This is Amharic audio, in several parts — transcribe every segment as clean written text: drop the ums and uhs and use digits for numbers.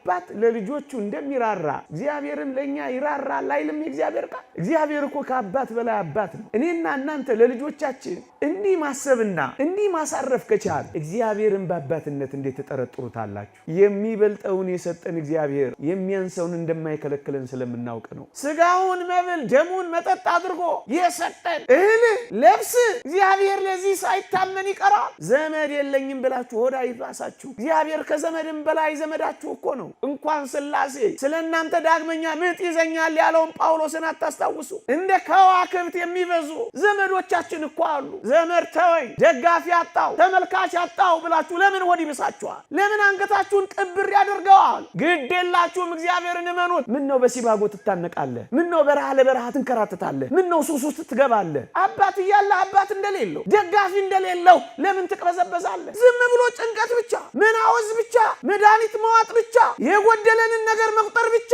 አባት ለልጆቹ እንደሚራራ እግዚአብሔርም ለኛ ይራራል አይልም እግዚአብሔር ቃል? እግዚአብሔር እኮ ከአባት በላይ አባት ነው። እኔና እናንተ ለልጆቻችን እንዲህ ማሰብና እንዲህ ማሳረፍ ከቻል እግዚአብሔርን በአባትነት እንዴት ተጠረጥሩታላችሁ? የሚበልጠውን የሰጠን እግዚአብሔር የሚያንሰውን እንደማይከለክለን ስለምናውቅ ነው። ስጋውን መብል ደሙን መጠጥ አድርጎ የሰጠን እህል ለብስ እግዚአብሔር ለዚህ ሳይታመን ይቀራል? ዘመድ የለኝም ብላችሁ ሆዳ ይባሳችሁ። እግዚአብሔር ከዘመድም በላይ ዘመዳችሁ እኮ ነው። እንኳን ሥላሴ ስለእናንተ ዳግመኛ ምጥ ይዘኛል ያለውን ጳውሎስን አታስታውሱ? እንደ ከዋክብት የሚበዙ ዘመዶቻችን እኮ አሉ። ዘመድ ተወኝ፣ ደጋፊ አጣው፣ ተመልካች አጣው ብላችሁ ለምን ሆድ ይብሳችኋል? ለምን አንገታችሁን ቅብር ያደርገዋል? ግድ የላችሁም፣ እግዚአብሔርን እመኑት። ምን ነው በሲባጎ ትታነቃለህ? ምን ነው በረሃ ለበረሃ ትንከራተታለህ? ምን ነው ሱስ ውስጥ ትገባለህ? አባት እያለ አባት እንደሌለው ደጋፊ እንደሌለው ለምን ትቅበዘበዛለህ? ዝም ብሎ ጭንቀት ብቻ፣ መናወዝ ብቻ፣ መድኃኒት መዋጥ ብቻ፣ የጎደለንን ነገር መቁጠር ብቻ።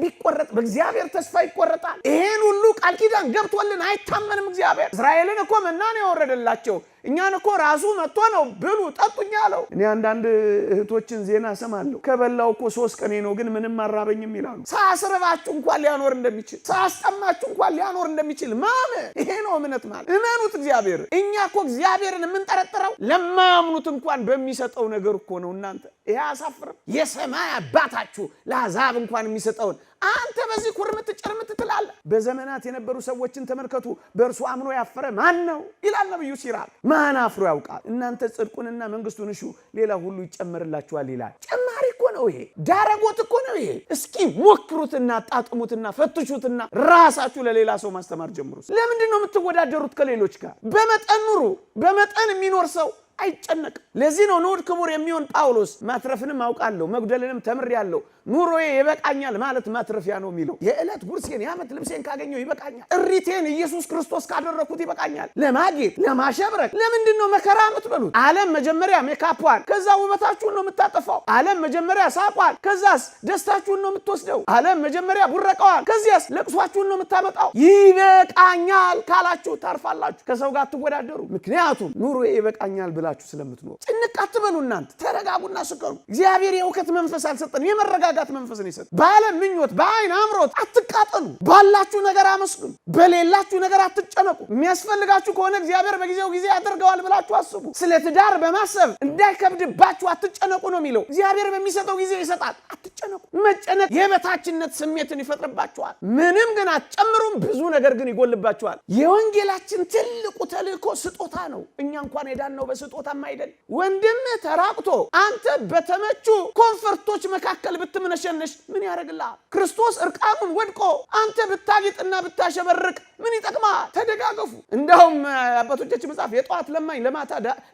ቢቆረጥ በእግዚአብሔር ተስፋ ይቆረጣል። ይሄን ሁሉ ቃል ኪዳን ገብቶልን አይታመንም እግዚአብሔር። እስራኤልን እኮ መናን ያወረደላቸው እኛን እኮ ራሱ መጥቶ ነው ብሉ ጠጡኛ አለው። እኔ አንዳንድ እህቶችን ዜና ሰማለሁ። ከበላው እኮ 3 ቀኔ ነው ግን ምንም አራበኝም ይላሉ። ሳስርባችሁ እንኳን ሊያኖር እንደሚችል፣ ሳስጠማችሁ እንኳን ሊያኖር እንደሚችል ማመን፣ ይሄ ነው እምነት ማለት። እመኑት እግዚአብሔር። እኛ እኮ እግዚአብሔርን የምንጠረጥረው ለማያምኑት እንኳን በሚሰጠው ነገር እኮ ነው። እናንተ ይሄ አሳፍርም? የሰማይ አባታችሁ ለአሕዛብ እንኳን የሚሰጠውን አንተ በዚህ ኩርምት ጭርምት ትላለህ። በዘመናት የነበሩ ሰዎችን ተመልከቱ። በእርሱ አምኖ ያፈረ ማን ነው ይላል ነብዩ ሲራክ። ማን አፍሮ ያውቃል? እናንተ ጽድቁንና መንግስቱን እሹ ሌላ ሁሉ ይጨመርላችኋል ይላል። ጨማሪ እኮ ነው ይሄ፣ ዳረጎት እኮ ነው ይሄ። እስኪ ሞክሩትና ጣጥሙትና ፈትሹትና ራሳችሁ ለሌላ ሰው ማስተማር ጀምሩ። ለምንድን ነው የምትወዳደሩት ከሌሎች ጋር? በመጠን ኑሩ። በመጠን የሚኖር ሰው አይጨነቅም። ለዚህ ነው ንዑድ ክቡር የሚሆን ጳውሎስ ማትረፍንም አውቃለሁ መጉደልንም ተምሬያለሁ፣ ኑሮዬ ይበቃኛል ማለት ማትረፊያ ነው የሚለው። የዕለት ጉርሴን የዓመት ልብሴን ካገኘው ይበቃኛል፣ እሪቴን ኢየሱስ ክርስቶስ ካደረኩት ይበቃኛል። ለማጌጥ ለማሸብረቅ ለምንድን ነው መከራ የምትበሉት? ዓለም መጀመሪያ ሜካፕዋን ከዛ ውበታችሁን ነው የምታጠፋው። ዓለም መጀመሪያ ሳቋን ከዛስ ደስታችሁን ነው የምትወስደው። ዓለም መጀመሪያ ቡረቃዋን ከዚያስ ለቅሷችሁን ነው የምታመጣው። ይበቃኛል ካላችሁ ታርፋላችሁ። ከሰው ጋር አትወዳደሩ። ምክንያቱም ኑሮዬ ይበቃኛል ብላችሁ ስለምትኖሩ። ጭንቅ አትበሉ። እናንተ ተረጋጉና ስከሩ። እግዚአብሔር የእውከት መንፈስ አልሰጠንም፣ የመረጋጋት መንፈስ ነው የሰጠን። በዓለም ምኞት በአይን አምሮት አትቃጠሉ። ባላችሁ ነገር አመስግኑ፣ በሌላችሁ ነገር አትጨነቁ። የሚያስፈልጋችሁ ከሆነ እግዚአብሔር በጊዜው ጊዜ ያደርገዋል ብላችሁ አስቡ። ስለ ትዳር በማሰብ እንዳይከብድባችሁ አትጨነቁ ነው የሚለው። እግዚአብሔር በሚሰጠው ጊዜ ይሰጣል፣ አትጨነቁ። መጨነቅ የበታችነት ስሜትን ይፈጥርባችኋል። ምንም ግን አትጨምሩም፣ ብዙ ነገር ግን ይጎልባችኋል። የወንጌላችን ትልቁ ተልእኮ ስጦታ ነው። እኛ እንኳን የዳነው በስጦታም አይደል። ወንድም ተራቅቶ አንተ በተመቹ ኮንፈርቶች መካከል ብትምነሸነሽ ምን ያደርግልሃል? ክርስቶስ እርቃኑን ወድቆ አንተ ብታጊጥና ብታሸበርቅ ምን ይጠቅማል? ተደጋገፉ። እንደውም አባቶቻችን መጽሐፍ የጧት ለማኝ ለማታ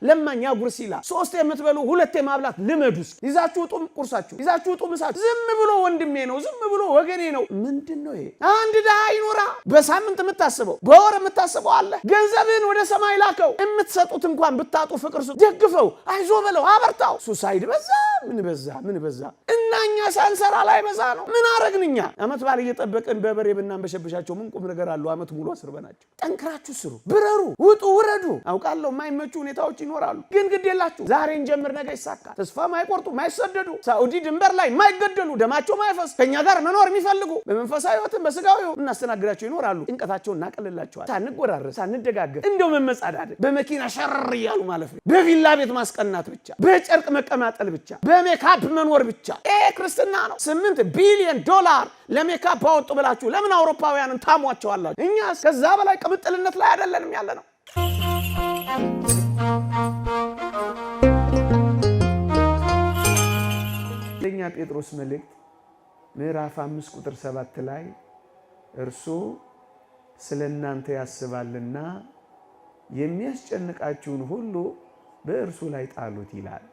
ለማኝ ያጉርስ ይላል። 3 የምትበሉ 2 ማብላት ልመዱስ። ይዛችሁ ውጡ ቁርሳችሁ፣ ይዛችሁ ውጡ ምሳችሁ። ዝም ብሎ ወንድሜ ነው፣ ዝም ብሎ ወገኔ ነው። ምንድነው ይሄ? አንድ ድሃ ይኖራ በሳምንት የምታስበው በወር የምታስበው አለ። ገንዘብን ወደ ሰማይ ላከው። የምትሰጡት እንኳን ብታጡ ፍቅር ደግፈው፣ አይዞ በለው፣ አበርታው። ሱሳይድ በዛ ምን በዛ እናኛ ሳንሰራ ላይ በዛ ነው። ምን አረግንኛ? አመት ባል እየጠበቅን በበሬ ብናንበሸብሻቸው ምን ቁም ነገር አለው? አመት ሙሉ አስርበናቸው። ጠንክራችሁ ስሩ፣ ብረሩ፣ ውጡ፣ ውረዱ። አውቃለሁ የማይመቹ ሁኔታዎች ይኖራሉ፣ ግን ግድ የላችሁ። ዛሬ እንጀምር፣ ነገ ይሳካል። ተስፋ ማይቆርጡ፣ ማይሰደዱ፣ ሳኡዲ ድንበር ላይ ማይገደሉ፣ ደማቸው ማይፈስ ከኛ ጋር መኖር የሚፈልጉ በመንፈሳዊ ህይወትም በስጋዊ እናስተናግዳቸው ይኖራሉ። ጭንቀታቸውን እናቀልላቸዋል። ሳንጎራረስ፣ ሳንደጋገፍ፣ እንደው መመጻዳድ፣ በመኪና ሸረር እያሉ ማለፍ፣ በቪላ ቤት ማስቀናት ብቻ፣ በጨርቅ መቀማጠል ብቻ፣ በሜካፕ መኖር ብቻ። ክርስትና ነው። $8 ቢሊዮን ለሜካፕ አወጡ ብላችሁ ለምን አውሮፓውያንን ታሟቸዋላችሁ? እኛስ ከዛ በላይ ቅምጥልነት ላይ አይደለንም ያለ ነው። ለኛ ጴጥሮስ መልእክት ምዕራፍ 5 ቁጥር 7 ላይ እርሱ ስለናንተ ያስባልና የሚያስጨንቃችሁን ሁሉ በእርሱ ላይ ጣሉት ይላል።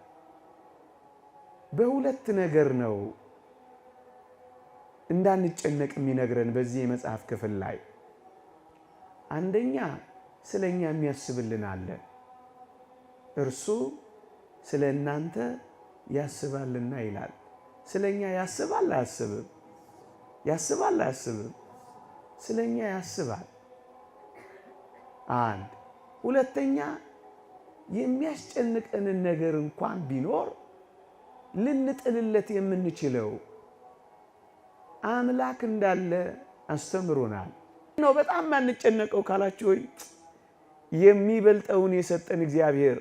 በሁለት ነገር ነው እንዳንጨነቅ የሚነግረን በዚህ የመጽሐፍ ክፍል ላይ። አንደኛ ስለኛ የሚያስብልን አለ። እርሱ ስለናንተ ያስባልና ይላል። ስለኛ ያስባል አያስብም? ያስባል አያስብም? ስለኛ ያስባል። አንድ ሁለተኛ የሚያስጨንቀንን ነገር እንኳን ቢኖር ልንጥልለት የምንችለው አምላክ እንዳለ አስተምሮናል ነው። በጣም ማንጨነቀው ካላችሁ ወይ የሚበልጠውን የሰጠን እግዚአብሔር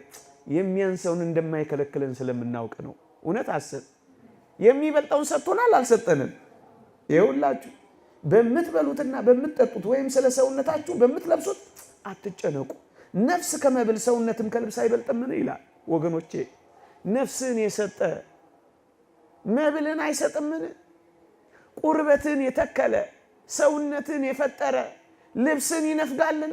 የሚያንሰውን እንደማይከለክለን ስለምናውቅ ነው። እውነት አሰብ የሚበልጠውን ሰጥቶናል አልሰጠንም? ይኸውላችሁ በምትበሉትና በምትጠጡት ወይም ስለ ሰውነታችሁ በምትለብሱት አትጨነቁ። ነፍስ ከመብል ሰውነትም ከልብስ አይበልጥምን ይላል። ወገኖቼ ነፍስን የሰጠ መብልን አይሰጥምን? ቁርበትን የተከለ ሰውነትን የፈጠረ ልብስን ይነፍጋልን?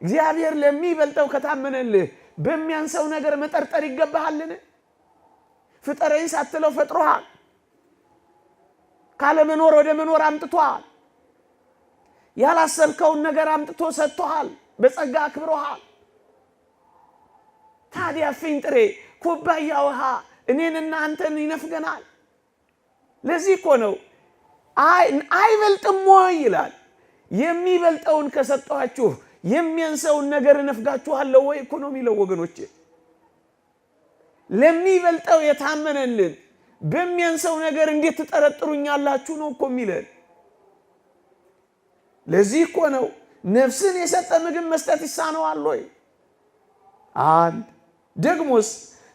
እግዚአብሔር ለሚበልጠው ከታመነልህ በሚያንሰው ነገር መጠርጠር ይገባሃልን? ፍጠረኝ ሳትለው ፈጥሮሃል። ካለ መኖር ወደ መኖር አምጥቶሃል። ያላሰብከውን ነገር አምጥቶ ሰጥቶሃል። በጸጋ አክብሮሃል። ታዲያ ፍንጥሬ ኩባያ ውሃ እኔንና አንተን ይነፍገናል? ለዚህ እኮ ነው አይበልጥም ወይ ይላል። የሚበልጠውን ከሰጣችሁ የሚያንሰውን ነገር እነፍጋችኋለሁ ወይ እኮ ነው የሚለው ወገኖቼ። ለሚበልጠው የታመነልን በሚያንሰው ነገር እንዴት ትጠረጥሩኛላችሁ ነው እኮ የሚለን። ለዚህ እኮ ነው ነፍስን የሰጠ ምግብ መስጠት ይሳነዋል ወይ? አንድ ደግሞስ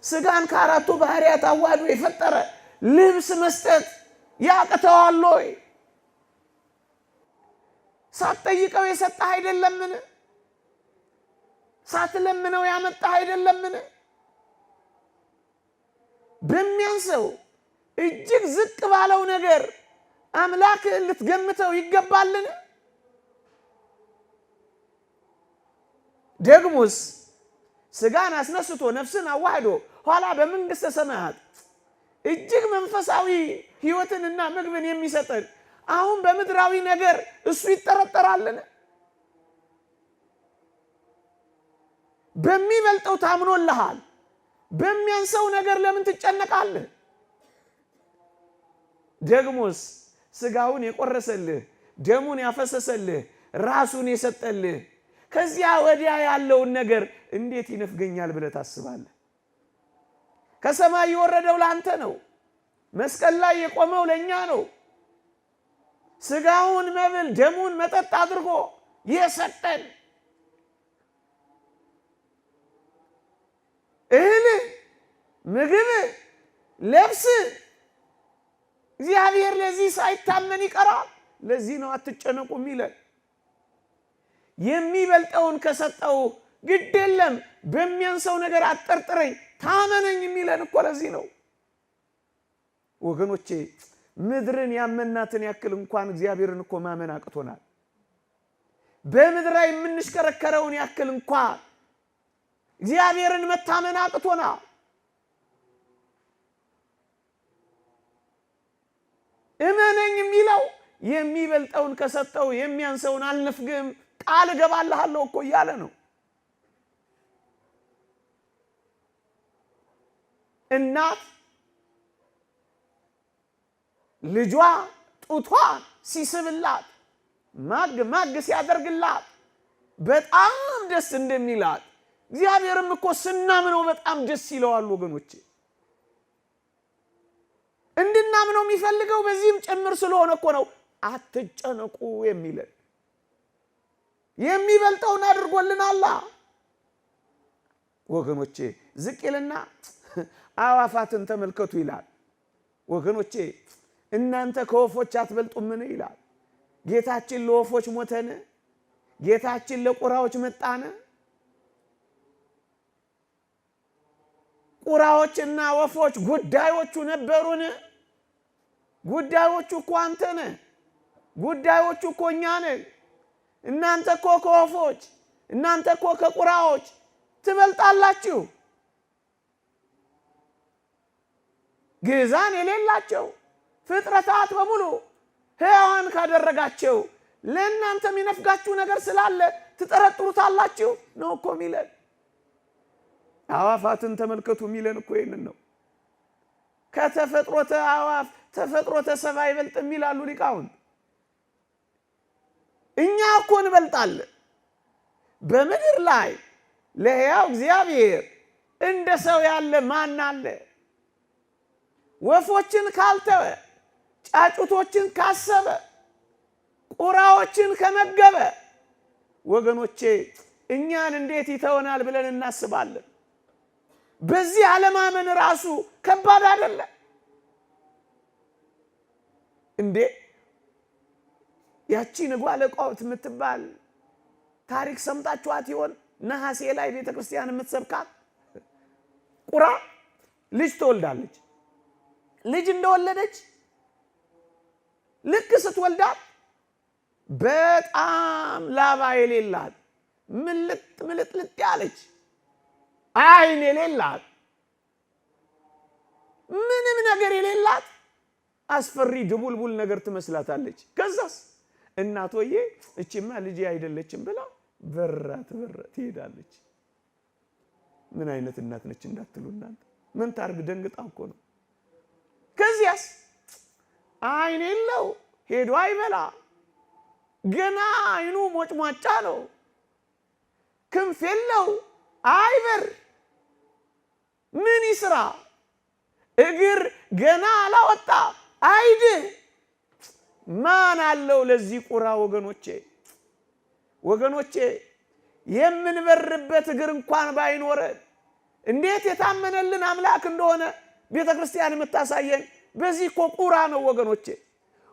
ስጋን ከአራቱ ባህሪያት አዋህዶ የፈጠረ ልብስ መስጠት ያቅተዋል ወይ? ሳትጠይቀው የሰጠህ አይደለምን? ሳትለምነው ያመጣህ አይደለምን? በሚያንሰው እጅግ ዝቅ ባለው ነገር አምላክህን ልትገምተው ይገባልን? ደግሞስ ስጋን አስነስቶ ነፍስን አዋህዶ ኋላ በመንግሥተ ሰማያት እጅግ መንፈሳዊ ሕይወትንና ምግብን የሚሰጠን አሁን በምድራዊ ነገር እሱ ይጠረጠራልን? በሚበልጠው ታምኖልሃል። በሚያንሰው ነገር ለምን ትጨነቃለህ? ደግሞስ ስጋውን የቆረሰልህ ደሙን ያፈሰሰልህ ራሱን የሰጠልህ ከዚያ ወዲያ ያለውን ነገር እንዴት ይነፍገኛል ብለህ ታስባለህ? ከሰማይ የወረደው ላንተ ነው። መስቀል ላይ የቆመው ለኛ ነው። ስጋውን መብል ደሙን መጠጥ አድርጎ የሰጠን እህል ምግብ ለብስ እግዚአብሔር ለዚህ ሳይታመን ይቀራል። ለዚህ ነው አትጨነቁ የሚለን። የሚበልጠውን ከሰጠው ግድ የለም በሚያንሰው ነገር አጠርጥረኝ ታመነኝ የሚለን እኮ ለዚህ ነው ወገኖቼ። ምድርን ያመናትን ያክል እንኳን እግዚአብሔርን እኮ ማመን አቅቶናል። በምድር ላይ የምንሽከረከረውን ያክል እንኳን እግዚአብሔርን መታመን አቅቶናል። እመነኝ የሚለው የሚበልጠውን ከሰጠው የሚያንሰውን አልነፍግም ቃል እገባልሃለሁ እኮ እያለ ነው። እናት ልጇ ጡቷን ሲስብላት ማግ ሲያደርግላት በጣም ደስ እንደሚላት እግዚአብሔርም እኮ ስናምነው በጣም ደስ ይለዋል ወገኖቼ። እንድናምነው የሚፈልገው በዚህም ጭምር ስለሆነ እኮ ነው አትጨነቁ የሚለን። የሚበልጠውን አድርጎልናል ወገኖቼ። ዝቅ ይልና አዋፋትን ተመልከቱ ይላል። ወገኖቼ እናንተ ከወፎች አትበልጡምን ይላል። ጌታችን ለወፎች ሞተን? ጌታችን ለቁራዎች መጣን? ቁራዎችና ወፎች ጉዳዮቹ ነበሩን? ጉዳዮቹ እኮ አንተ ነህ። ጉዳዮቹ እኮ እኛ ነን። እናንተ እኮ ከወፎች እናንተ እኮ ከቁራዎች ትበልጣላችሁ። ግዛን የሌላቸው ፍጥረታት በሙሉ ሕያዋን ካደረጋቸው ለእናንተ የሚነፍጋችሁ ነገር ስላለ ትጠረጥሩታላችሁ ነው እኮ የሚለን። አዋፋትን ተመልከቱ የሚለን እኮ ይህንን ነው። ከተፈጥሮተ አዋፍ ተፈጥሮተ ሰማይ ይበልጥ ይላሉ ሊቃውንት። እኛ እኮ እንበልጣለን። በምድር ላይ ለሕያው እግዚአብሔር እንደ ሰው ያለ ማን አለ? ወፎችን ካልተወ ጫጩቶችን ካሰበ ቁራዎችን ከመገበ ወገኖቼ እኛን እንዴት ይተወናል ብለን እናስባለን? በዚህ ዓለማመን ራሱ ከባድ አይደለ እንዴ? ያቺ ንጓለ ቋውት የምትባል ታሪክ ሰምታችኋት ይሆን? ነሐሴ ላይ ቤተክርስቲያን የምትሰብካት ቁራ ልጅ ትወልዳለች። ልጅ እንደወለደች ልክ ስትወልዳት በጣም ላባ የሌላት ምልጥ ያለች አይን የሌላት ምንም ነገር የሌላት አስፈሪ ድቡልቡል ነገር ትመስላታለች። ከዛስ እናቶዬ እቺማ ልጅ አይደለችም ብላ በራት ትሄዳለች። ምን አይነት እናት ነች እንዳትሉ እናንተ ምን ታርግ ደንግጣ እኮ ነው። ከዚያስ አይን የለው ሄዶ አይበላ ገና አይኑ ሞጭሟጫ ነው። ክንፍ የለው አይበር ምን ይስራ? እግር ገና አላወጣ አይድ ማን አለው ለዚህ ቁራ? ወገኖቼ የምንበርበት እግር እንኳን ባይኖር እንዴት የታመነልን አምላክ እንደሆነ ቤተክርስቲያን የምታሳየን በዚህ እኮ ቁራ ነው ወገኖቼ።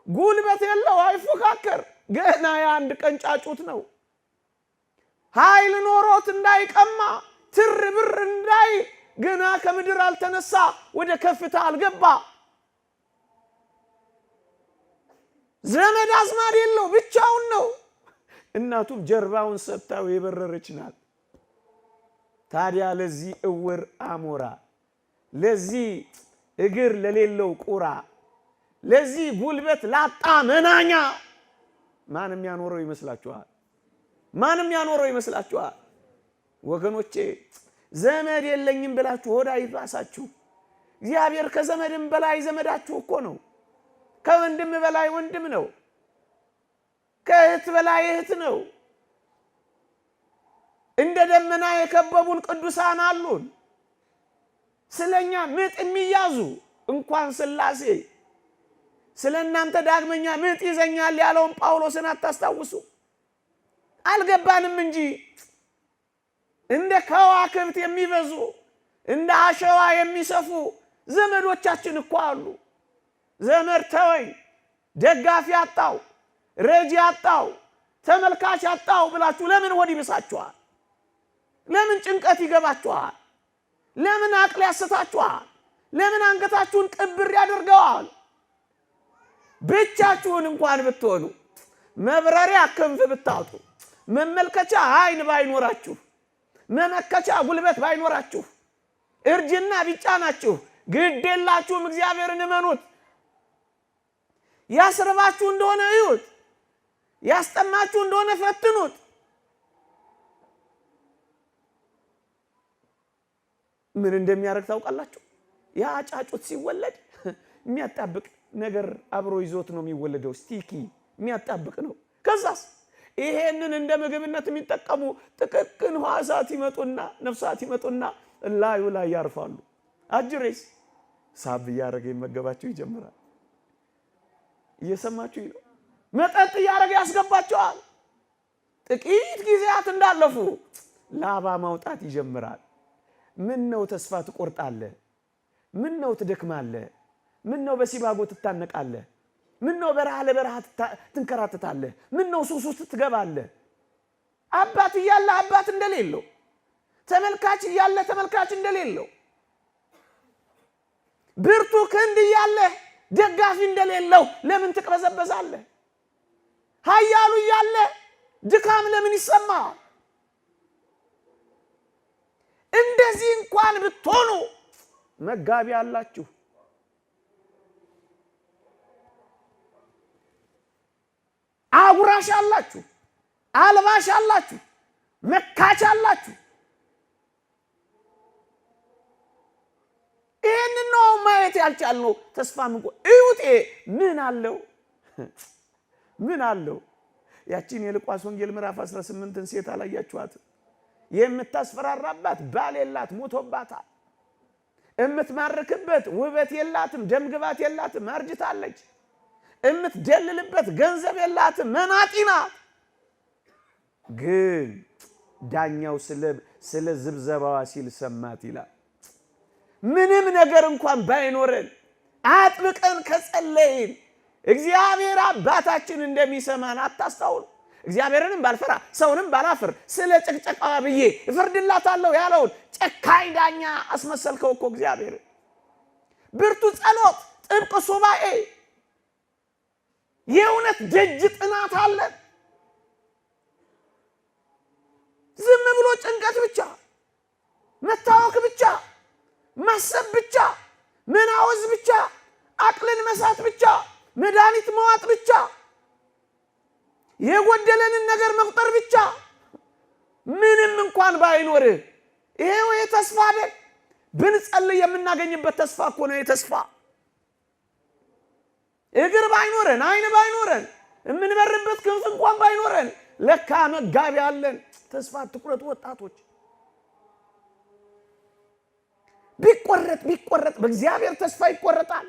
ጉልበት የለው አይፎካከር ገና የአንድ ቀን ጫጩት ነው። ኃይል ኖሮት እንዳይቀማ ትርብር እንዳይ ገና ከምድር አልተነሳ ወደ ከፍታ አልገባ። ዘመድ አዝማድ የለው ብቻውን ነው። እናቱም ጀርባውን ሰጥታው የበረረች ናት። ታዲያ ለዚህ እውር አሞራ፣ ለዚህ እግር ለሌለው ቁራ፣ ለዚህ ጉልበት ላጣ መናኛ ማንም ያኖረው ይመስላችኋል? ማንም ያኖረው ይመስላችኋል? ወገኖቼ ዘመድ የለኝም ብላችሁ ሆዳ ይባሳችሁ። እግዚአብሔር ከዘመድም በላይ ዘመዳችሁ እኮ ነው። ከወንድም በላይ ወንድም ነው። ከእህት በላይ እህት ነው። እንደ ደመና የከበቡን ቅዱሳን አሉን። ስለኛ ምጥ የሚያዙ እንኳን ሥላሴ ስለናንተ ዳግመኛ ምጥ ይዘኛል ያለውን ጳውሎስን አታስታውሱ? አልገባንም እንጂ እንደ ከዋክብት የሚበዙ እንደ አሸዋ የሚሰፉ ዘመዶቻችን እኮ አሉ። ዘመድ ተወኝ፣ ደጋፊ አጣው፣ ረጂ አጣው፣ ተመልካች አጣው ብላችሁ ለምን ሆድ ይብሳችኋል? ለምን ጭንቀት ይገባችኋል? ለምን አቅል ያስታችኋል? ለምን አንገታችሁን ቅብር ያደርገዋል? ብቻችሁን እንኳን ብትሆኑ መብረሪያ ክንፍ ብታጡ መመልከቻ አይን ባይኖራችሁ መመከቻ ጉልበት ባይኖራችሁ እርጅና ቢጫናችሁ ግድ የላችሁም። እግዚአብሔርን እመኑት። ያስርባችሁ እንደሆነ እዩት፣ ያስጠማችሁ እንደሆነ ፈትኑት። ምን እንደሚያደርግ ታውቃላችሁ? ያ ጫጩት ሲወለድ የሚያጣብቅ ነገር አብሮ ይዞት ነው የሚወለደው። ስቲኪ የሚያጣብቅ ነው። ከዛስ ይሄንን እንደ ምግብነት የሚጠቀሙ ጥቅቅን ሕዋሳት ይመጡና ነፍሳት ይመጡና ላዩ ላይ ያርፋሉ። አጅሬስ ሳብ እያደረገ ይመገባቸው ይጀምራል። እየሰማችሁ ነው። መጠጥ እያደረገ ያስገባቸዋል። ጥቂት ጊዜያት እንዳለፉ ላባ ማውጣት ይጀምራል። ምን ነው ተስፋ ትቆርጣለህ? ምን ነው ትደክማለህ? ምን ነው በሲባጎ ትታነቃለህ? ምን ነው በረሃ ለበረሃ ትንከራተታለህ? ምን ነው ሱስ ውስጥ ትገባለህ? አባት እያለ አባት እንደሌለው፣ ተመልካች እያለ ተመልካች እንደሌለው፣ ብርቱ ክንድ እያለ ደጋፊ እንደሌለው ለምን ትቅበዘበዛለህ? ኃያሉ እያለ ድካም ለምን ይሰማል? እንደዚህ እንኳን ብትሆኑ መጋቢ አላችሁ። አጉራሽ አላችሁ፣ አልባሽ አላችሁ፣ መካች አላችሁ። ይሄንን ነው ማየት ያልቻልነው። ተስፋ ምን እዩት። ምን አለው? ያቺን የሉቃስ ወንጌል ምዕራፍ 18ን ሴት አላያችኋት? የምታስፈራራባት ባል የላት ሞቶባታል። እምትማርክበት ውበት የላትም፣ ደምግባት የላትም፣ አርጅታለች። እምትደልልበት ገንዘብ የላትም፣ መናጢ ናት። ግን ዳኛው ስለ ዝብዘባዋ ሲል ሰማት ይላል። ምንም ነገር እንኳን ባይኖረን አጥብቀን ከጸለይን እግዚአብሔር አባታችን እንደሚሰማን አታስታውሉ? እግዚአብሔርንም ባልፈራ ሰውንም ባላፍር ስለ ጨቅጨቃዋ ብዬ እፈርድላታለሁ ያለውን ጨካኝ ዳኛ አስመሰልከው እኮ እግዚአብሔር። ብርቱ ጸሎት፣ ጥብቅ ሱባኤ፣ የእውነት ደጅ ጥናት አለ። ዝም ብሎ ጭንቀት ብቻ፣ መታወክ ብቻ፣ ማሰብ ብቻ፣ መናወዝ ብቻ፣ አቅልን መሳት ብቻ፣ መድኃኒት መዋጥ ብቻ፣ የጎደለንን ነገር መቁጠር ብቻ። ምንም እንኳን ባይኖርህ ይሄው የተስፋ አይደል? ብንጸልይ የምናገኝበት ተስፋ እኮ ነው። የተስፋ እግር ባይኖረን፣ አይን ባይኖረን፣ የምንበርበት ክንፍ እንኳን ባይኖረን ለካ መጋቢ አለን። ተስፋ አትቁረጡ ወጣቶች። ቢቆረጥ በእግዚአብሔር ተስፋ ይቆረጣል።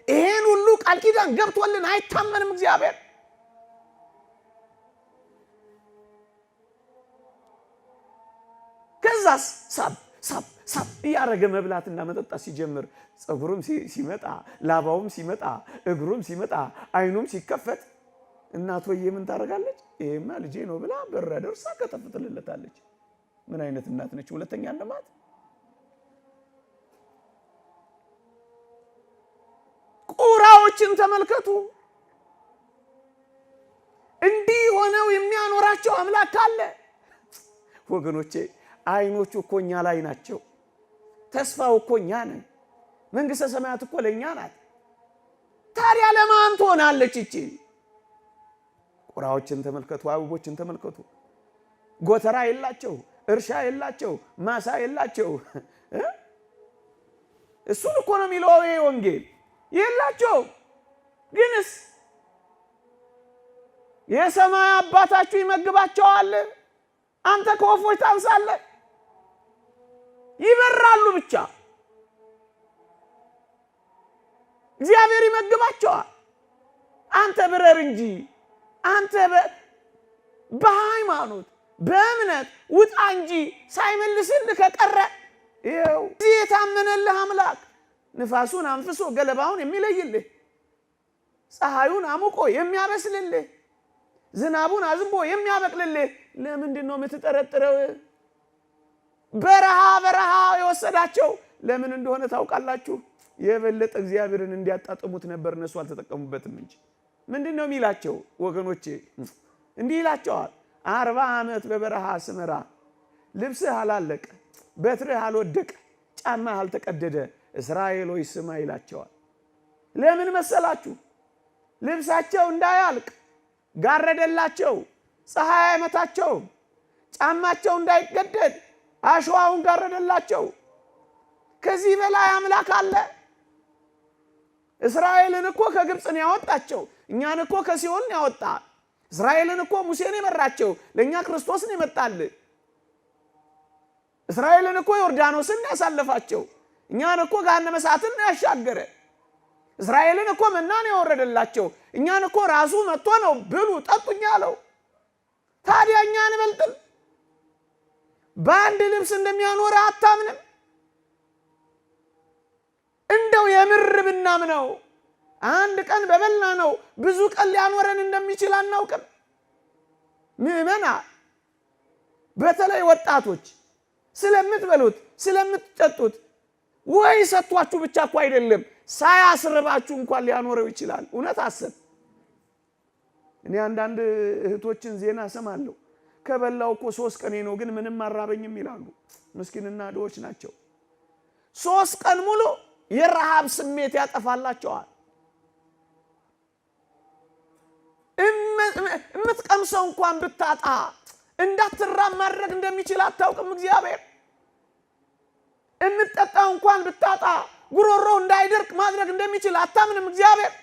ይሄን ሁሉ ቃል ኪዳን ገብቶልን አይታመንም እግዚአብሔር። ከዛስ ሳብ እያረገ መብላትና መጠጣት ሲጀምር ፀጉሩም ሲመጣ፣ ላባውም ሲመጣ፣ እግሩም ሲመጣ፣ አይኑም ሲከፈት እናቶዬ ምን ታደርጋለች? ይሄማ ልጄ ነው ብላ በራ ደርሳ ከተፈተለለታለች። ምን አይነት እናት ነች? ሁለተኛ ለማት ቁራዎችን ተመልከቱ። እንዲህ ሆነው የሚያኖራቸው አምላክ አለ ወገኖቼ። አይኖቹ እኮ እኛ ላይ ናቸው። ተስፋው እኮ እኛ ነን። መንግስተ ሰማያት እኮ ለእኛ ናት። ታዲያ ለማን ትሆናለች እቺ? ቁራዎችን ተመልከቱ፣ አበቦችን ተመልከቱ። ጎተራ የላቸው፣ እርሻ የላቸው፣ ማሳ የላቸው። እሱን እኮ ነው የሚለው ይሄ ወንጌል። የላቸው ግንስ የሰማይ አባታችሁ ይመግባቸዋል። አንተ ከወፎች ታንሳለህ። ይበራሉ ብቻ እግዚአብሔር ይመግባቸዋል። አንተ ብረር እንጂ አንተ በሃይማኖት በእምነት ውጣ እንጂ ሳይመልስልህ ከቀረ ይኸው እዚህ የታመነልህ አምላክ ንፋሱን አንፍሶ ገለባውን የሚለይልህ፣ ፀሐዩን አሙቆ የሚያበስልልህ፣ ዝናቡን አዝንቦ የሚያበቅልልህ ለምንድን ነው የምትጠረጥረው? በረሃ የወሰዳቸው ለምን እንደሆነ ታውቃላችሁ? የበለጠ እግዚአብሔርን እንዲያጣጥሙት ነበር። እነሱ አልተጠቀሙበትም እንጂ ምንድን ነው የሚላቸው ወገኖቼ? እንዲህ ይላቸዋል። 40 ዓመት በበረሃ ስመራ ልብስህ አላለቀ፣ በትርህ አልወደቀ፣ ጫማህ አልተቀደደ፣ እስራኤል ሆይ ስማ ይላቸዋል። ለምን መሰላችሁ? ልብሳቸው እንዳያልቅ ጋረደላቸው፣ ፀሐይ አይመታቸውም። ጫማቸው እንዳይቀደድ አሸዋውን ጋረደላቸው። ከዚህ በላይ አምላክ አለ? እስራኤልን እኮ ከግብፅ ነው ያወጣቸው። እኛን እኮ ከሲኦል ነው ያወጣ። እስራኤልን እኮ ሙሴን የመራቸው፣ ለኛ ክርስቶስን የመጣል። እስራኤልን እኮ ዮርዳኖስን ያሳለፋቸው፣ እኛን እኮ ገሃነመ እሳትን ያሻገረ። እስራኤልን እኮ መናን ያወረደላቸው፣ እኛን እኮ ራሱ መጥቶ ነው ብሉ ጠጡኝ ያለው። ታዲያ እኛን በልጥም በአንድ ልብስ እንደሚያኖር አታምንም? እንደው የምር ብናምነው አንድ ቀን በበላ ነው ብዙ ቀን ሊያኖረን እንደሚችል አናውቅም? ምእመና በተለይ ወጣቶች ስለምትበሉት ስለምትጠጡት ወይ ሰጥቷችሁ ብቻ እኮ አይደለም ሳያስርባችሁ እንኳን ሊያኖረው ይችላል። እውነት አሰብ። እኔ አንዳንድ እህቶችን ዜና ሰማለሁ። ከበላው እኮ 3 ቀን ነው ግን ምንም አራበኝም ይላሉ። ምስኪንና ድሆች ናቸው። 3 ቀን ሙሉ የረሃብ ስሜት ያጠፋላቸዋል። እምትቀምሰው እንኳን ብታጣ እንዳትራብ ማድረግ እንደሚችል አታውቅም እግዚአብሔር? እምትጠጣው እንኳን ብታጣ ጉሮሮ እንዳይደርቅ ማድረግ እንደሚችል አታምንም እግዚአብሔር?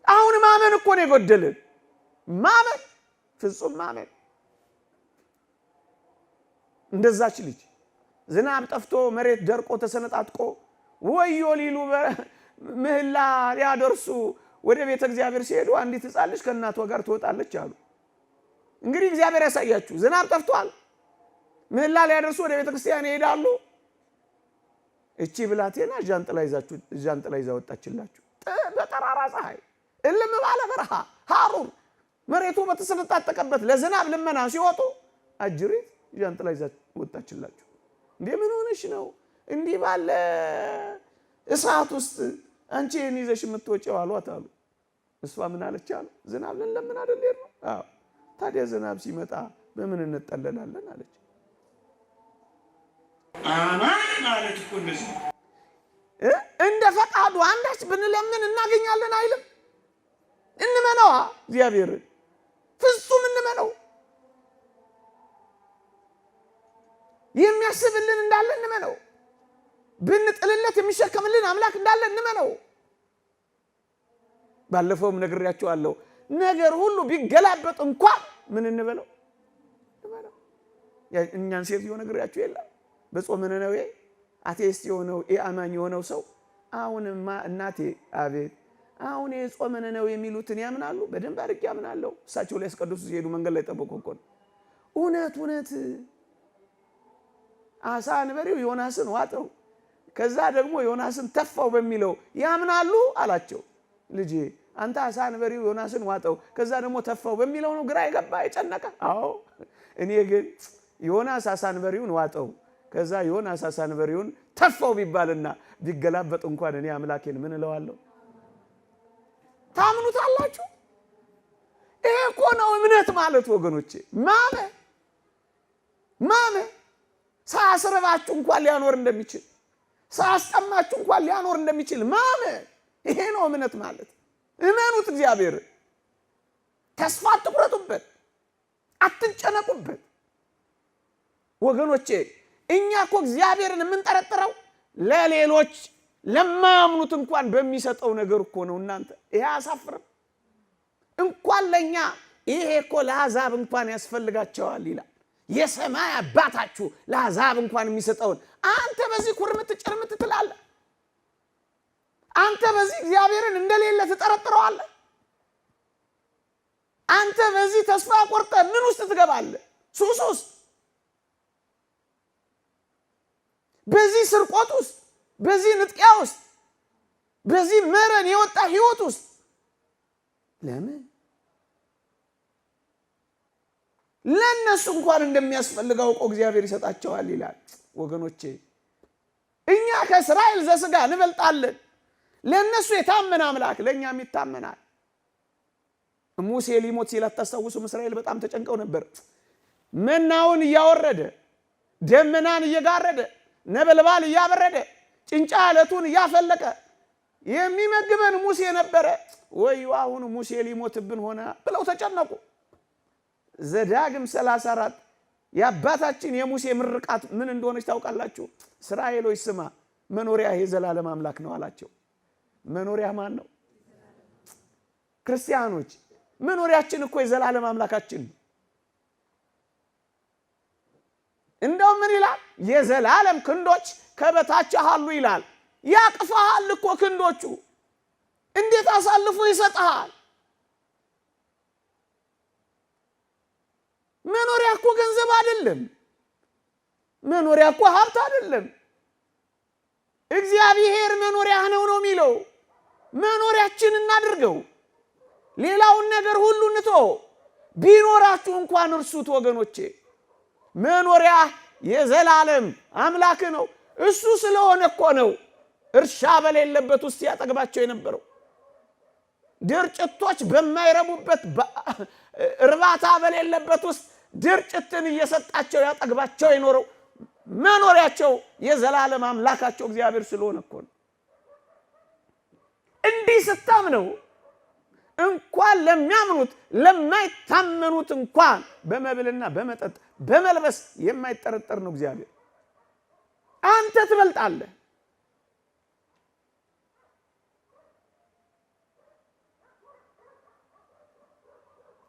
አሁን ማመን እኮ ነው የጎደልን። ማመን፣ ፍጹም ማመን። እንደዛች ልጅ ዝናብ ጠፍቶ መሬት ደርቆ ተሰነጣጥቆ ወዮ ሊሉ ምህላ ያደርሱ ወደ ቤተ እግዚአብሔር ሲሄዱ አንዲት ሕፃን ልጅ ከእናቷ ጋር ትወጣለች አሉ። እንግዲህ እግዚአብሔር ያሳያችሁ። ዝናብ ጠፍቷል። ምህላ ሊያደርሱ ወደ ቤተ ክርስቲያን ይሄዳሉ። እቺ ብላቴና ጃንጥላ ይዛ ወጣችላችሁ። በጠራራ ፀሐይ እልም ባለ በረሃ ሐሩር መሬቱ በተሰነጣጠቀበት ለዝናብ ልመና ሲወጡ አጅሪት ጃንጥላ ይዛ ወጣችላችሁ። እንዴ ምን ሆነሽ ነው እንዲህ ባለ እሳት ውስጥ አንቺ ይዘሽ የምትወጪው አሏት አሉ። እሷ ምን አለች አሉ? ዝናብ ለምን አይደል ነው? አዎ ታዲያ ዝናብ ሲመጣ በምን እንጠለላለን አለች። አማን ማለት እኮ እንደዚህ እንደ ፈቃዱ አንዳች ብንለምን እናገኛለን አይልም? እንመነዋ እግዚአብሔር ፍጹም እንመነው። የሚያስብልን እንዳለ እንመነው። ብንጥልለት የሚሸከምልን አምላክ እንዳለ እንመነው። ባለፈውም ነግሬያችኋለሁ። ነገር ሁሉ ቢገላበጥ እንኳን ምን እንበለው? እንመነው። እኛን ሴትዮ ነግሬያችሁ የለም በጾመ ነነዌ አቴስት የሆነው ኢአማኝ የሆነው ሰው አሁንማ እናቴ አቤት አሁን የጾመ ነነዌ የሚሉትን ያምናሉ? በደንብ አድርጌ ያምናለሁ። እሳቸው ላይ ያስቀድሱ ሲሄዱ መንገድ ላይ ጠበቁ እኮ እውነት አሳ አንበሪው ዮናስን ዋጠው ከዛ ደግሞ ዮናስን ተፋው በሚለው ያምናሉ አላቸው። ልጄ አንተ አሳ አንበሪው ዮናስን ዋጠው ከዛ ደግሞ ተፋው በሚለው ነው ግራ የገባ የጨነቀ? አዎ እኔ ግን ዮናስ አሳ አንበሪውን ዋጠው ከዛ ዮናስ አሳ አንበሪውን ተፋው ቢባልና ቢገላበጥ እንኳን እኔ አምላኬን ምን እለዋለሁ? ታምኑታላችሁ? ይሄ እኮ ነው እምነት ማለት ወገኖቼ። ማመን ሳያስርባችሁ እንኳን ሊያኖር እንደሚችል ሳያስጠማችሁ እንኳን ሊያኖር እንደሚችል ማመን፣ ይሄ ነው እምነት ማለት። እመኑት እግዚአብሔር። ተስፋ አትቁረጡበት፣ አትጨነቁበት ወገኖቼ። እኛ እኮ እግዚአብሔርን የምንጠረጥረው ለሌሎች ለማያምኑት እንኳን በሚሰጠው ነገር እኮ ነው። እናንተ ይሄ አያሳፍርም? እንኳን ለኛ ይሄ እኮ ለአሕዛብ እንኳን ያስፈልጋቸዋል ይላል። የሰማይ አባታችሁ ለአሕዛብ እንኳን የሚሰጠውን አንተ በዚህ ኩርምት ጭርምት ትላለህ? አንተ በዚህ እግዚአብሔርን እንደሌለ ትጠረጥረዋለህ? አንተ በዚህ ተስፋ ቆርጠህ ምን ውስጥ ትገባለህ? ሱስ ውስጥ፣ በዚህ ስርቆት ውስጥ፣ በዚህ ንጥቂያ ውስጥ፣ በዚህ መረን የወጣ ህይወት ውስጥ ለምን? ለነሱ እንኳን እንደሚያስፈልገው እኮ እግዚአብሔር ይሰጣቸዋል ይላል። ወገኖቼ እኛ ከእስራኤል ዘሥጋ እንበልጣለን። ለነሱ የታመነ አምላክ ለኛም ይታመናል። ሙሴ ሊሞት ሲል አታስታውሱም? እስራኤል በጣም ተጨንቀው ነበር። መናውን እያወረደ ደመናን እየጋረደ ነበልባል እያበረደ ጭንጫ አለቱን እያፈለቀ የሚመግበን ሙሴ ነበረ። ወይ አሁን ሙሴ ሊሞትብን ሆነ ብለው ተጨነቁ። ዘዳግም 34 የአባታችን የሙሴ ምርቃት ምን እንደሆነች ታውቃላችሁ? እስራኤሎች ስማ መኖሪያ የዘላለም አምላክ ነው አላቸው። መኖሪያ ማን ነው? ክርስቲያኖች መኖሪያችን እኮ የዘላለም አምላካችን ነው። እንደው ምን ይላል? የዘላለም ክንዶች ከበታች አሉ ይላል። ያቅፋል እኮ ክንዶቹ። እንዴት አሳልፎ ይሰጣል? መኖሪያ እኮ ገንዘብ አይደለም። መኖሪያ እኮ ሀብት አይደለም። እግዚአብሔር መኖሪያ ነው የሚለው። መኖሪያችን እናድርገው። ሌላውን ነገር ሁሉ እንቶ ቢኖራችሁ እንኳን እርሱት ወገኖቼ። መኖሪያ የዘላለም አምላክ ነው። እሱ ስለሆነ እኮ ነው እርሻ በሌለበት ውስጥ ያጠግባቸው የነበረው። ድርጭቶች በማይረቡበት እርባታ በሌለበት ውስጥ ድርጭትን እየሰጣቸው ያጠግባቸው የኖረው መኖሪያቸው የዘላለም አምላካቸው እግዚአብሔር ስለሆነ እኮ ነው። እንዲህ ስታምነው እንኳን ለሚያምኑት ለማይታመኑት እንኳን በመብልና በመጠጥ በመልበስ የማይጠረጠር ነው እግዚአብሔር። አንተ ትበልጣለህ።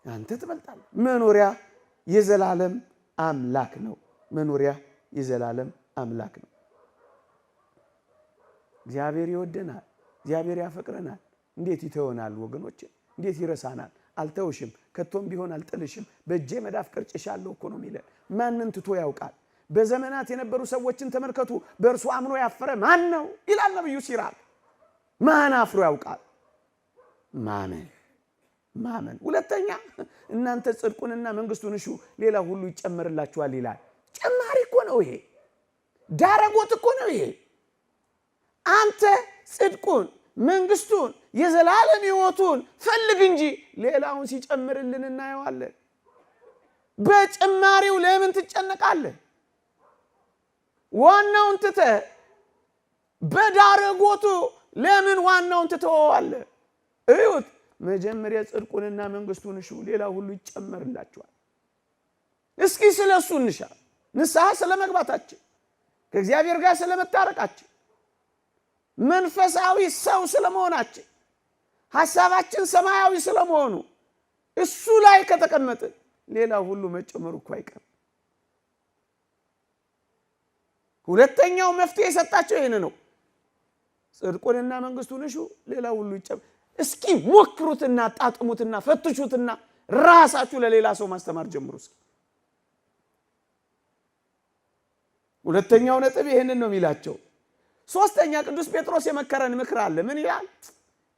አንተ ትበልጣለህ። መኖሪያ የዘላለም አምላክ ነው። መኖሪያ የዘላለም አምላክ ነው። እግዚአብሔር ይወደናል። እግዚአብሔር ያፈቅረናል። እንዴት ይተወናል ወገኖች? እንዴት ይረሳናል? አልተውሽም፣ ከቶም ቢሆን አልጥልሽም፣ በእጄ መዳፍ ቀርጬሻለሁ እኮ ነው የሚለን። ማንን ትቶ ያውቃል? በዘመናት የነበሩ ሰዎችን ተመልከቱ። በእርሱ አምኖ ያፈረ ማን ነው ይላል ነብዩ ሲራክ። ማን አፍሮ ያውቃል? ማመን። ሁለተኛ እናንተ ጽድቁንና መንግስቱን እሹ ሌላ ሁሉ ይጨመርላችኋል ይላል። ጨማሪ እኮ ነው ይሄ፣ ዳረጎት እኮ ነው ይሄ። አንተ ጽድቁን መንግስቱን የዘላለም ሕይወቱን ፈልግ እንጂ ሌላውን ሲጨምርልን እናየዋለን። በጭማሪው ለምን ትጨነቃለህ? ዋናውን ትተህ በዳረጎቱ ለምን ዋናውን ትተዋለህ? እዩት፣ መጀመሪያ ጽድቁንና መንግስቱን እሹ ሌላ ሁሉ ይጨመርላችኋል። እስኪ ስለሱ እንሻ። ንስሐ ስለመግባታችን፣ ከእግዚአብሔር ጋር ስለመታረቃችን፣ መንፈሳዊ ሰው ስለመሆናችን፣ ሐሳባችን ሰማያዊ ስለመሆኑ እሱ ላይ ከተቀመጥን ሌላ ሁሉ መጨመሩ እኮ አይቀርም። ሁለተኛው መፍትሄ የሰጣቸው ይሄን ነው። ጽድቁንና መንግስቱን እሹ ሌላ ሁሉ ይጨመር። እስኪ ሞክሩትና ጣጥሙትና ፈትሹትና ራሳችሁ ለሌላ ሰው ማስተማር ጀምሩ። እስኪ ሁለተኛው ነጥብ ይሄንን ነው የሚላቸው። ሶስተኛ ቅዱስ ጴጥሮስ የመከረን ምክር አለ። ምን ይላል?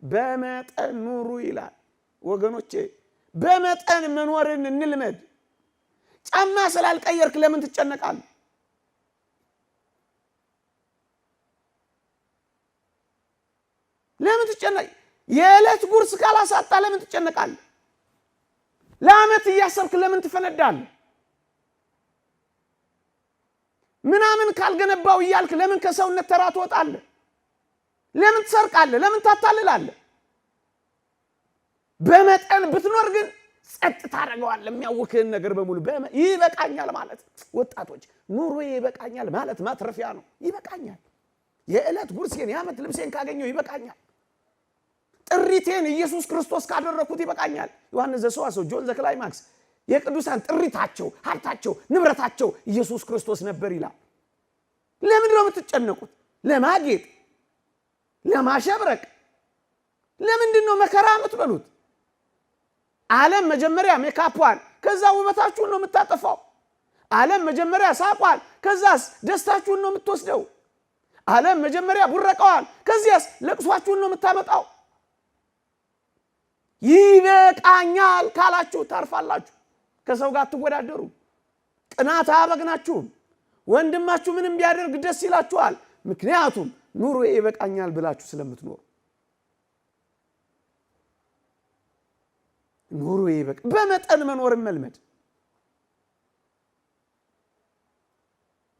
በመጠን ኑሩ ይላል። ወገኖቼ በመጠን መኖርን እንልመድ። ጫማ ስላልቀየርክ ለምን ትጨነቃለህ? ለምን ትጨነቅ? የዕለት ጉርስ ካላሳጣ ለምን ትጨነቃለህ? ለዓመት እያሰብክ ለምን ትፈነዳለህ? ምናምን ካልገነባው እያልክ ለምን ከሰውነት ተራ ትወጣለህ? ለምን ትሰርቃለህ? ለምን ታታልላለህ? በመጠን ብትኖር ግን ጸጥ ታደርገዋለህ። የሚያውክህን ነገር በሙሉ ይበቃኛል ማለት። ወጣቶች ኑሮ ይበቃኛል ማለት ማትረፊያ ነው። ይበቃኛል፣ የዕለት ጉርሴን የዓመት ልብሴን ካገኘው ይበቃኛል፣ ጥሪቴን ኢየሱስ ክርስቶስ ካደረኩት ይበቃኛል። ዮሐንስ ዘሰዋስው፣ ጆን ዘክላይማክስ የቅዱሳን ጥሪታቸው፣ ሀብታቸው፣ ንብረታቸው ኢየሱስ ክርስቶስ ነበር ይላል። ለምንድን ነው የምትጨነቁት? ለማጌጥ፣ ለማሸብረቅ። ለምንድን ነው መከራ የምትበሉት? ዓለም መጀመሪያ ሜካፑን ከዛ ውበታችሁን ነው የምታጠፋው። ዓለም መጀመሪያ ሳቋን ከዛስ ደስታችሁን ነው የምትወስደው። ዓለም መጀመሪያ ቡረቃዋን ከዚያስ ለቅሷችሁን ነው የምታመጣው። ይበቃኛል ካላችሁ ታርፋላችሁ። ከሰው ጋር አትወዳደሩ። ቅናት አያበግናችሁም። ወንድማችሁ ምንም ቢያደርግ ደስ ይላችኋል። ምክንያቱም ኑሮ ይበቃኛል ብላችሁ ስለምትኖሩ። ኑሮ ይበቃ። በመጠን መኖርን መልመድ።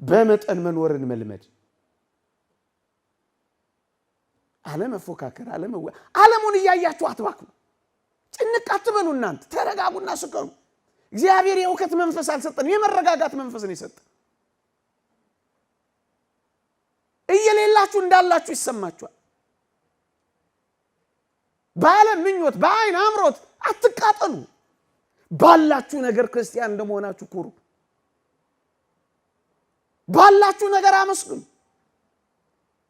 በመጠን መኖርን መልመድ። አለመፎካከር፣ ዓለሙን እያያችሁ አትባክኑ። ጭንቅ አትበሉ። እናንተ ተረጋጉና ስከኑ። እግዚአብሔር የእውቀት መንፈስ አልሰጠን፣ የመረጋጋት መንፈስ ነው የሰጠን። እየሌላችሁ እንዳላችሁ ይሰማችኋል። በዓለም ምኞት፣ በአይን አምሮት አትቃጠሉ። ባላችሁ ነገር ክርስቲያን እንደመሆናችሁ ኩሩ። ባላችሁ ነገር አመስግኑ።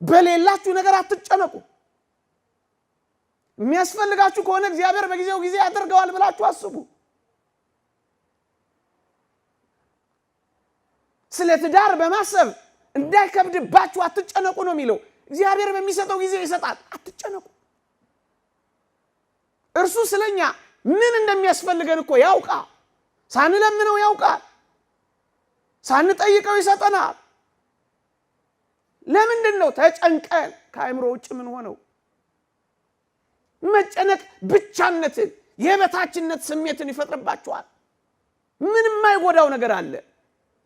በሌላችሁ ነገር አትጨነቁ። የሚያስፈልጋችሁ ከሆነ እግዚአብሔር በጊዜው ጊዜ ያደርገዋል ብላችሁ አስቡ። ስለ ትዳር በማሰብ እንዳይከብድባችሁ አትጨነቁ ነው የሚለው። እግዚአብሔር በሚሰጠው ጊዜ ይሰጣል። አትጨነቁ። እርሱ ስለኛ ምን እንደሚያስፈልገን እኮ ያውቃል። ሳንለምነው ያውቃል። ሳንጠይቀው ይሰጠናል። ለምንድን ነው ተጨንቀን ከአእምሮ ውጭ ምን ሆነው? መጨነቅ ብቻነትን፣ የበታችነት ስሜትን ይፈጥርባችኋል። ምንም የማይጎዳው ነገር አለ።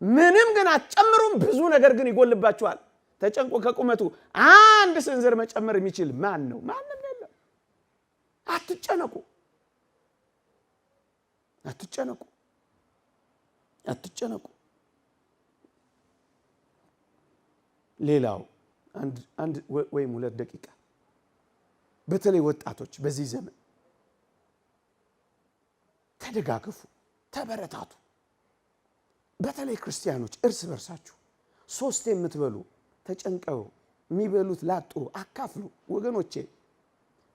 ምንም ግን አትጨምሩም። ብዙ ነገር ግን ይጎልባችኋል። ተጨንቆ ከቁመቱ አንድ ስንዝር መጨመር የሚችል ማን ነው? ማንም የለም። አትጨነቁ። አትጨነቁ። አትጨነቁ። ሌላው አንድ ወይም ሁለት ደቂቃ በተለይ ወጣቶች በዚህ ዘመን ተደጋገፉ፣ ተበረታቱ። በተለይ ክርስቲያኖች እርስ በርሳችሁ ሶስት የምትበሉ ተጨንቀው የሚበሉት ላጡ አካፍሉ። ወገኖቼ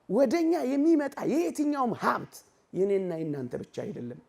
ወደኛ የሚመጣ የየትኛውም ሀብት የኔና የናንተ ብቻ አይደለም።